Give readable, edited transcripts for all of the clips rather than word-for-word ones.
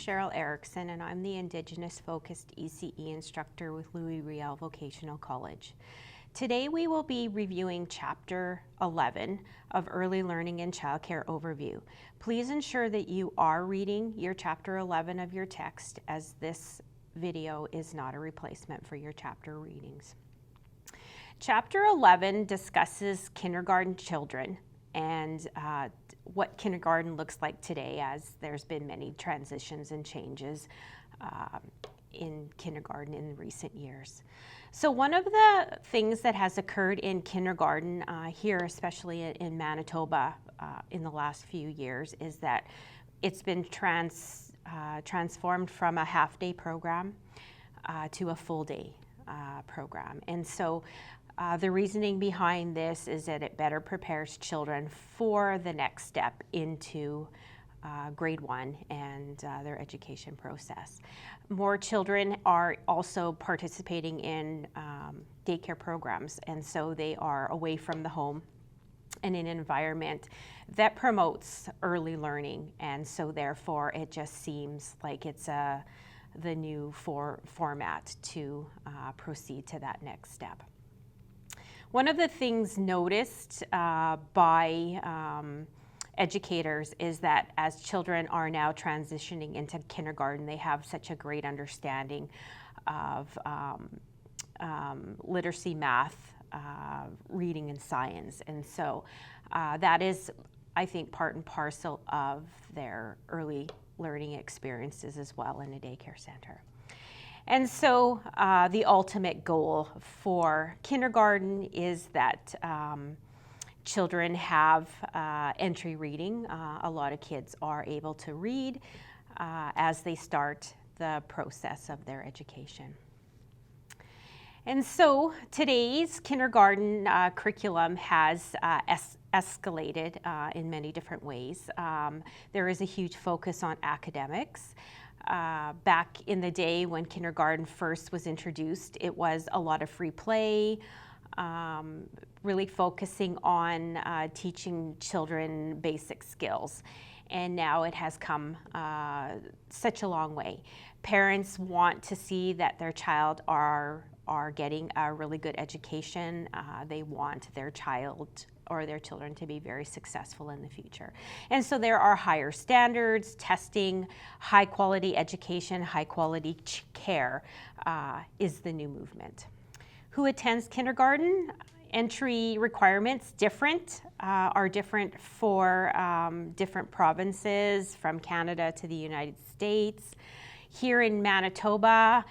Cheryl Erickson, and I'm the Indigenous focused ECE instructor with Louis Riel Vocational College. Today we will be reviewing Chapter 11 of Early Learning and Childcare Overview. Please ensure that you are reading your Chapter 11 of your text, as this video is not a replacement for your chapter readings. Chapter 11 discusses kindergarten children and what kindergarten looks like today, as there's been many transitions and changes in kindergarten in recent years. So one of the things that has occurred in kindergarten here, especially in Manitoba in the last few years, is that it's been transformed from a half-day program to a full-day program. And so the reasoning behind this is that it better prepares children for the next step into grade 1 and their education process. More children are also participating in daycare programs, and so they are away from the home in an environment that promotes early learning, and so therefore it just seems like it's the new format to proceed to that next step. One of the things noticed by educators is that as children are now transitioning into kindergarten, they have such a great understanding of literacy, math, reading, and science. And so that is, I think, part and parcel of their early learning experiences as well in a daycare center. And so the ultimate goal for kindergarten is that children have entry reading. A lot of kids are able to read as they start the process of their education. And so today's kindergarten curriculum has escalated in many different ways. There is a huge focus on academics. Back in the day when kindergarten first was introduced, it was a lot of free play, really focusing on teaching children basic skills. And now it has come such a long way. Parents want to see that their child are getting a really good education. They want their child or their children to be very successful in the future. And so there are higher standards, testing, high quality education, high quality care is the new movement. Who attends kindergarten? Entry requirements are different for different provinces, from Canada to the United States. Here in Manitoba,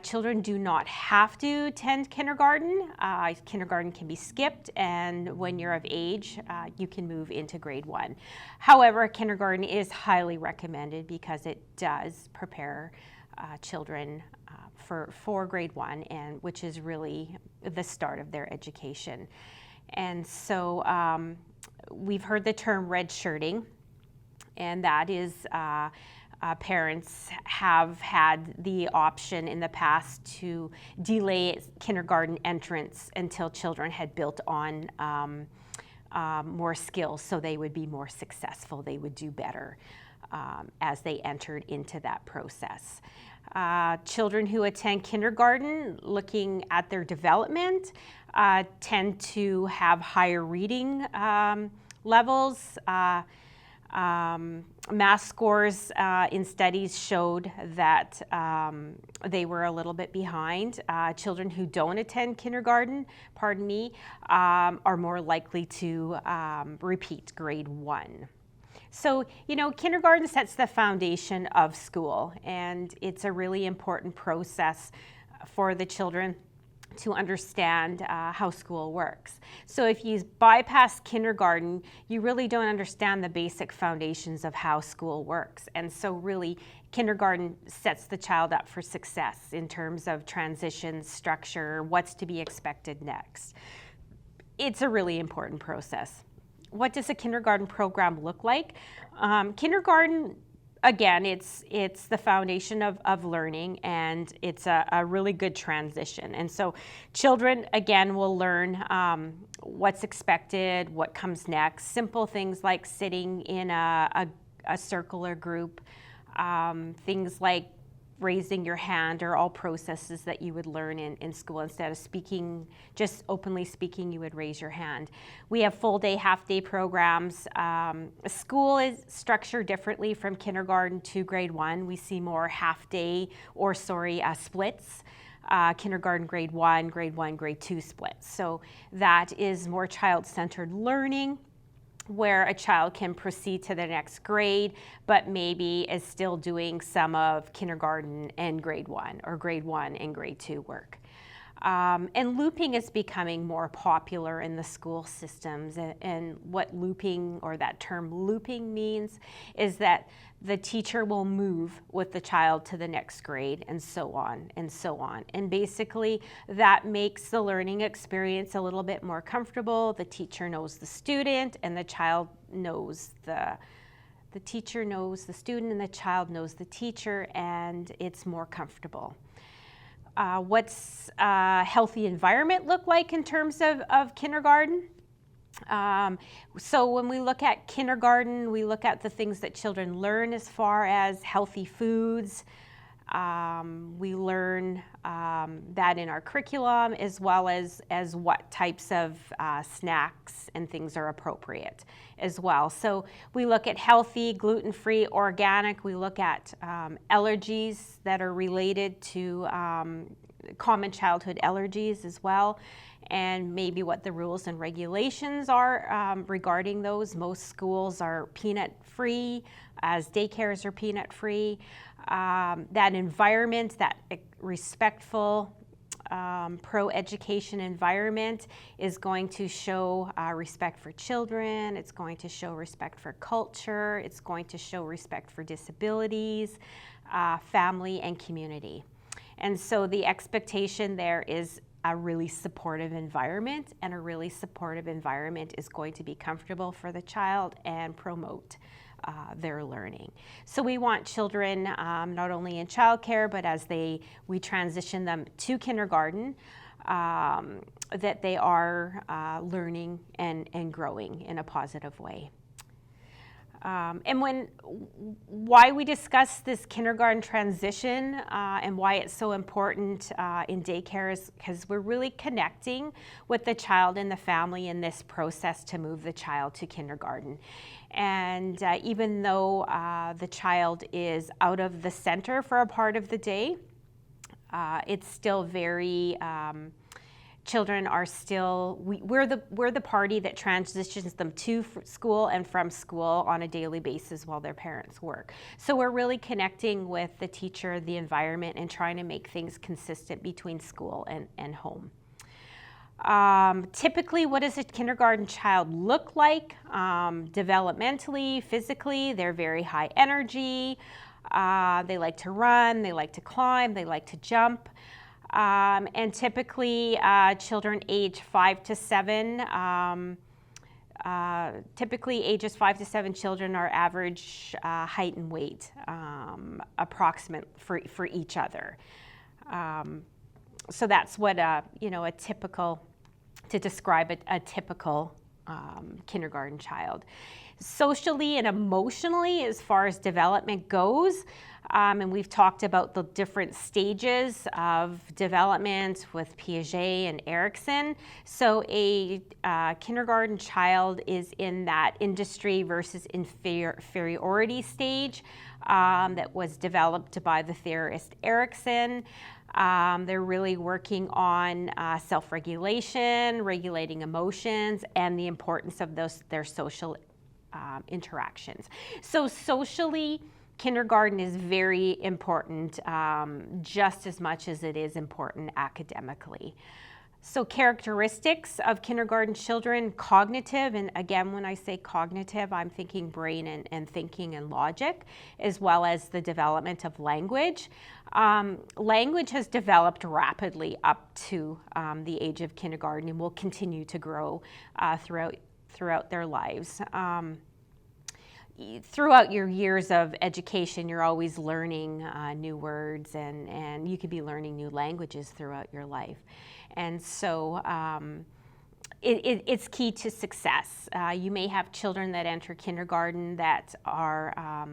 children do not have to attend kindergarten. Kindergarten can be skipped, and when you're of age, you can move into grade 1. However, kindergarten is highly recommended because it does prepare children for grade 1, and which is really the start of their education. And so we've heard the term redshirting, and that is parents have had the option in the past to delay kindergarten entrance until children had built on more skills, so they would be more successful, they would do better as they entered into that process. Children who attend kindergarten, looking at their development, tend to have higher reading levels. Math scores in studies showed that they were a little bit behind. Children who don't attend kindergarten, are more likely to repeat grade 1. So, you know, kindergarten sets the foundation of school, and it's a really important process for the children to understand how school works. So if you bypass kindergarten, you really don't understand the basic foundations of how school works. And so really, kindergarten sets the child up for success in terms of transition, structure, what's to be expected next. It's a really important process. What does a kindergarten program look like? Kindergarten, again, it's the foundation of learning, and it's a really good transition. And so children, again, will learn what's expected, what comes next, simple things like sitting in a circle or group, Things like raising your hand are all processes that you would learn in school. Instead of speaking, just openly speaking, you would raise your hand. We have full day, half day programs. School is structured differently from kindergarten to grade 1. We see more half day splits. Kindergarten, grade 1, grade 2 splits. So that is more child-centered learning, where a child can proceed to the next grade, but maybe is still doing some of kindergarten and grade 1, or grade 1 and grade 2 work. And looping is becoming more popular in the school systems. And what looping, or that term looping, means is that the teacher will move with the child to the next grade, and so on and so on. And basically that makes the learning experience a little bit more comfortable. The teacher knows the student, and the child knows the teacher knows the student, and the child knows the teacher, and it's more comfortable. What's a healthy environment look like in terms of kindergarten? So when we look at kindergarten, we look at the things that children learn as far as healthy foods. We learn that in our curriculum, as well as what types of snacks and things are appropriate as well. So we look at healthy, gluten-free, organic. We look at allergies that are related to common childhood allergies as well, and maybe what the rules and regulations are regarding those. Most schools are peanut-free, as daycares are peanut-free. That environment, that respectful, pro-education environment is going to show respect for children. It's going to show respect for culture. It's going to show respect for disabilities, family, and community. And so the expectation there is a really supportive environment, and a really supportive environment is going to be comfortable for the child and promote their learning. So we want children, not only in childcare, but as we transition them to kindergarten, that they are learning and growing in a positive way. And why we discuss this kindergarten transition and why it's so important in daycare is because we're really connecting with the child and the family in this process to move the child to kindergarten. And even though the child is out of the center for a part of the day, it's still very children are still, we're the party that transitions them to school and from school on a daily basis while their parents work. So we're really connecting with the teacher, the environment, and trying to make things consistent between school and home. Typically, what does a kindergarten child look like? Developmentally, physically, they're very high energy. They like to run, they like to climb, they like to jump. And typically, children age 5 to 7, typically ages 5 to 7 children are average height and weight, approximate for each other. So that's what a typical, to describe a typical kindergarten child. Socially and emotionally, as far as development goes, and we've talked about the different stages of development with Piaget and Erikson. So a kindergarten child is in that industry versus inferiority stage that was developed by the theorist Erikson. They're really working on self-regulation, regulating emotions, and the importance of their social interactions. So socially, kindergarten is very important, just as much as it is important academically. So characteristics of kindergarten children: cognitive, and again, when I say cognitive, I'm thinking brain and thinking and logic, as well as the development of language. Language has developed rapidly up to the age of kindergarten and will continue to grow throughout their lives. Throughout your years of education, you're always learning new words, and you could be learning new languages throughout your life. And so it's key to success. You may have children that enter kindergarten that are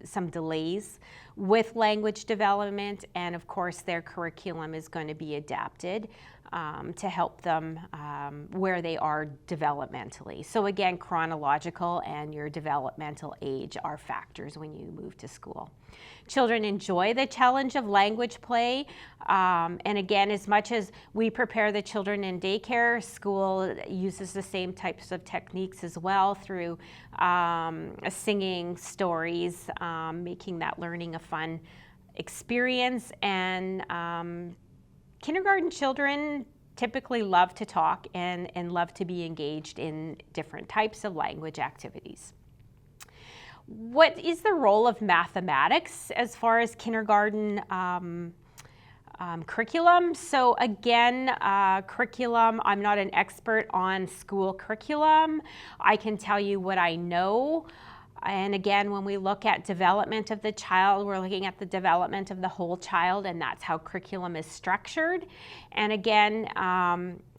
some delays with language development, and of course their curriculum is going to be adapted to help them where they are developmentally. So again, chronological and your developmental age are factors when you move to school. Children enjoy the challenge of language play, and again, as much as we prepare the children in daycare, school uses the same types of techniques as well through singing, stories, making that learning a fun experience. And kindergarten children typically love to talk and love to be engaged in different types of language activities. What is the role of mathematics as far as kindergarten curriculum? So again, curriculum, I'm not an expert on school curriculum. I can tell you what I know. And again, when we look at development of the child, we're looking at the development of the whole child, and that's how curriculum is structured. And again,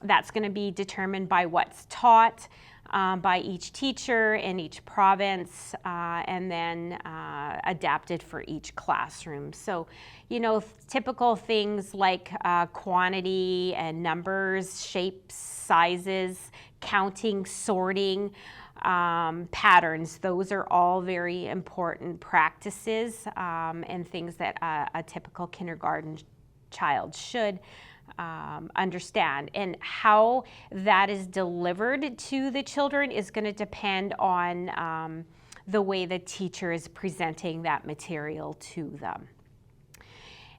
that's going to be determined by what's taught by each teacher in each province, and then adapted for each classroom. So, you know, typical things like quantity and numbers, shapes, sizes, counting, sorting, patterns, those are all very important practices and things that a typical kindergarten child should understand. And how that is delivered to the children is going to depend on the way the teacher is presenting that material to them.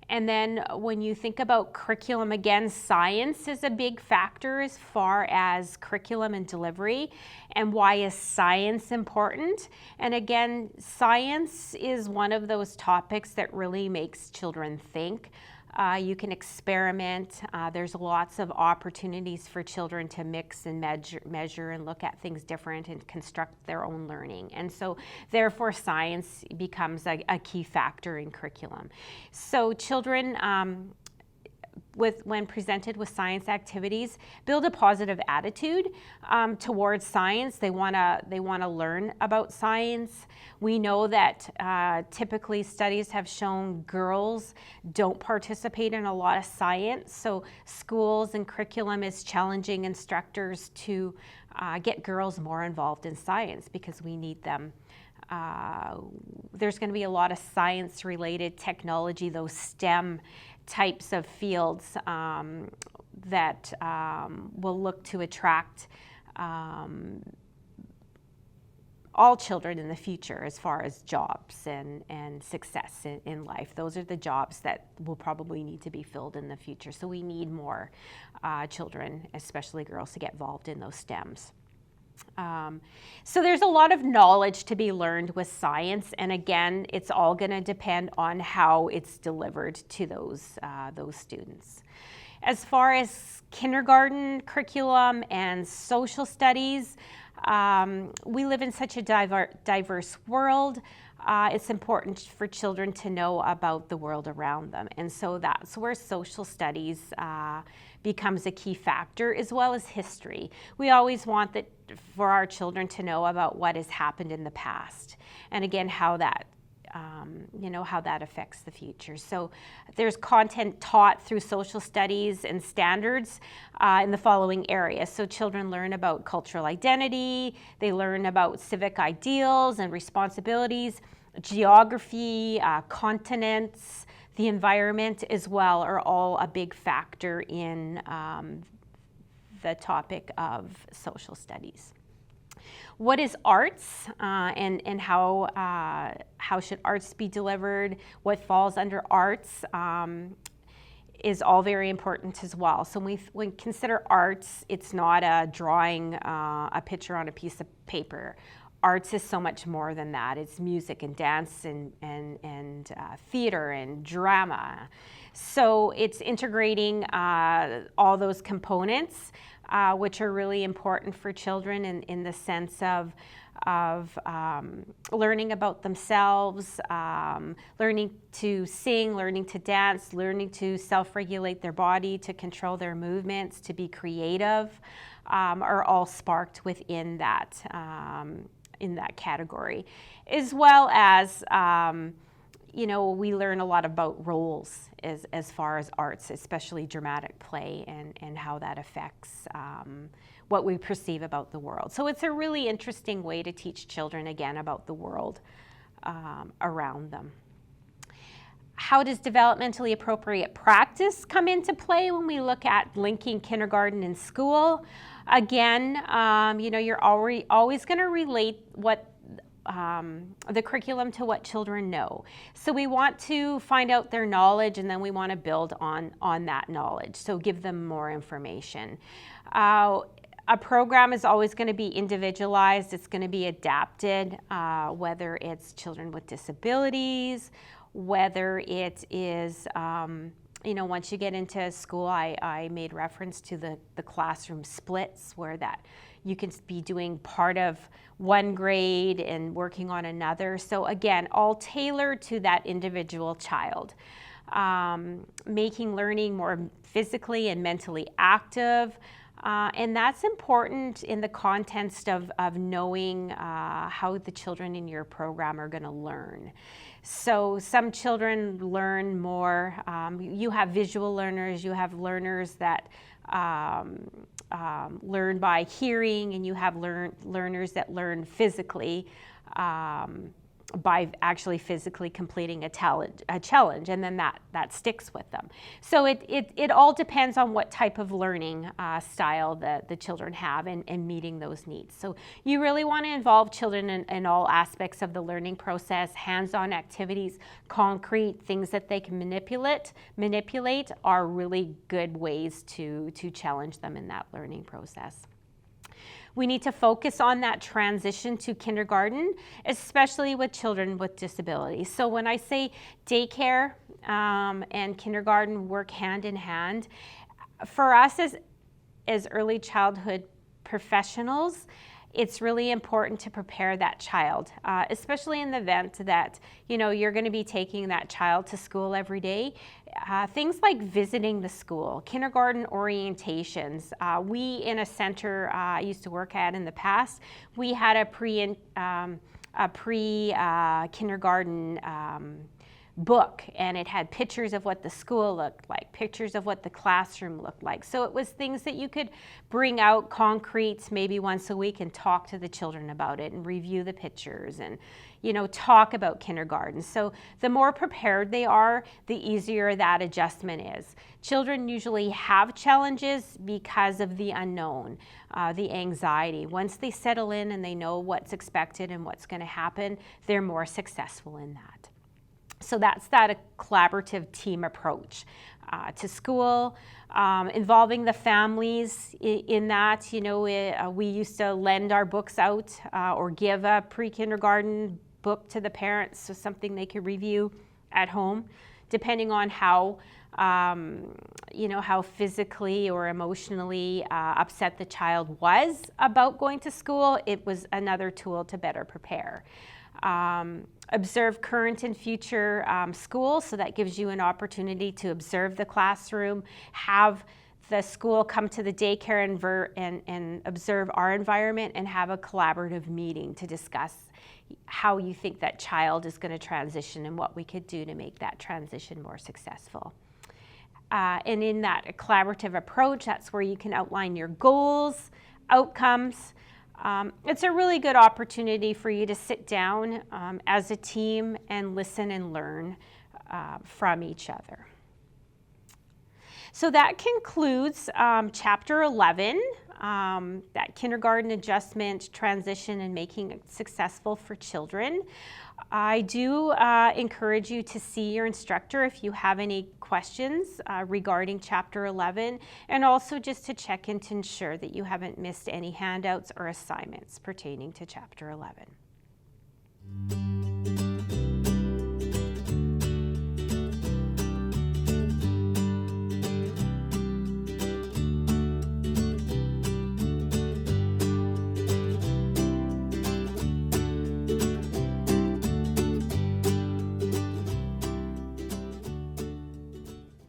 And then when you think about curriculum, again, science is a big factor as far as curriculum and delivery. And why is science important? And again, science is one of those topics that really makes children think. You can experiment. There's lots of opportunities for children to mix and measure and look at things different and construct their own learning. And so therefore science becomes a key factor in curriculum. So children, when presented with science activities, build a positive attitude towards science. They want to learn about science. We know that typically studies have shown girls don't participate in a lot of science. So schools and curriculum is challenging instructors to get girls more involved in science because we need them. There's going to be a lot of science-related technology, those STEM types of fields that will look to attract all children in the future as far as jobs and success in life. Those are the jobs that will probably need to be filled in the future. So we need more children, especially girls, to get involved in those STEMs. So there's a lot of knowledge to be learned with science, and again, it's all going to depend on how it's delivered to those students. As far as kindergarten curriculum and social studies, we live in such a diverse world. It's important for children to know about the world around them, and so that's where social studies becomes a key factor, as well as history. We always want that for our children to know about what has happened in the past, and again, how that how that affects the future. So there's content taught through social studies and standards in the following areas. So children learn about cultural identity, they learn about civic ideals and responsibilities, geography, continents, the environment as well are all a big factor in the topic of social studies. What is arts and how should arts be delivered? What falls under arts is all very important as well. So when we consider arts, it's not a drawing a picture on a piece of paper. Arts is so much more than that. It's music and dance and theater and drama. So it's integrating all those components, which are really important for children in the sense of learning about themselves, learning to sing, learning to dance, learning to self-regulate their body, to control their movements, to be creative. are all sparked within that in that category, as well as we learn a lot about roles as far as arts, especially dramatic play, and how that affects what we perceive about the world. So it's a really interesting way to teach children, again, about the world around them. How does developmentally appropriate practice come into play when we look at linking kindergarten and school? Again, you're always going to relate the curriculum to what children know. So we want to find out their knowledge, and then we want to build on that knowledge. So give them more information. A program is always going to be individualized. It's going to be adapted, whether it's children with disabilities, whether it is, once you get into school, I made reference to the classroom splits, where that you can be doing part of one grade and working on another. So again, all tailored to that individual child. Making learning more physically and mentally active. And that's important in the context of knowing how the children in your program are going to learn. So some children learn more. You have visual learners, you have learners that learn by hearing, and you have learners that learn physically by actually physically completing a challenge, and then that sticks with them. So it all depends on what type of learning style the children have, and meeting those needs. So you really want to involve children in all aspects of the learning process. Hands-on activities, concrete things that they can manipulate are really good ways to challenge them in that learning process. We need to focus on that transition to kindergarten, especially with children with disabilities. So when I say daycare and kindergarten work hand in hand, for us as early childhood professionals, it's really important to prepare that child, especially in the event that you're going to be taking that child to school every day. Things like visiting the school, kindergarten orientations. We in a center I used to work at in the past, we had a pre-kindergarten book, and it had pictures of what the school looked like, pictures of what the classroom looked like. So it was things that you could bring out concrete maybe once a week and talk to the children about it and review the pictures and talk about kindergarten. So the more prepared they are, the easier that adjustment is. Children usually have challenges because of the unknown, the anxiety. Once they settle in and they know what's expected and what's going to happen, they're more successful in that. So that's that collaborative team approach to school, involving the families in that. We used to lend our books out or give a pre-kindergarten book to the parents, so something they could review at home, depending on how physically or emotionally upset the child was about going to school. It was another tool to better prepare. Observe current and future schools, so that gives you an opportunity to observe the classroom, have the school come to the daycare and observe our environment, and have a collaborative meeting to discuss how you think that child is going to transition and what we could do to make that transition more successful. And in that collaborative approach, that's where you can outline your goals, outcomes. It's a really good opportunity for you to sit down as a team and listen and learn from each other. So that concludes Chapter 11, that kindergarten adjustment, transition, and making it successful for children. I do encourage you to see your instructor if you have any questions regarding Chapter 11, and also just to check in to ensure that you haven't missed any handouts or assignments pertaining to Chapter 11.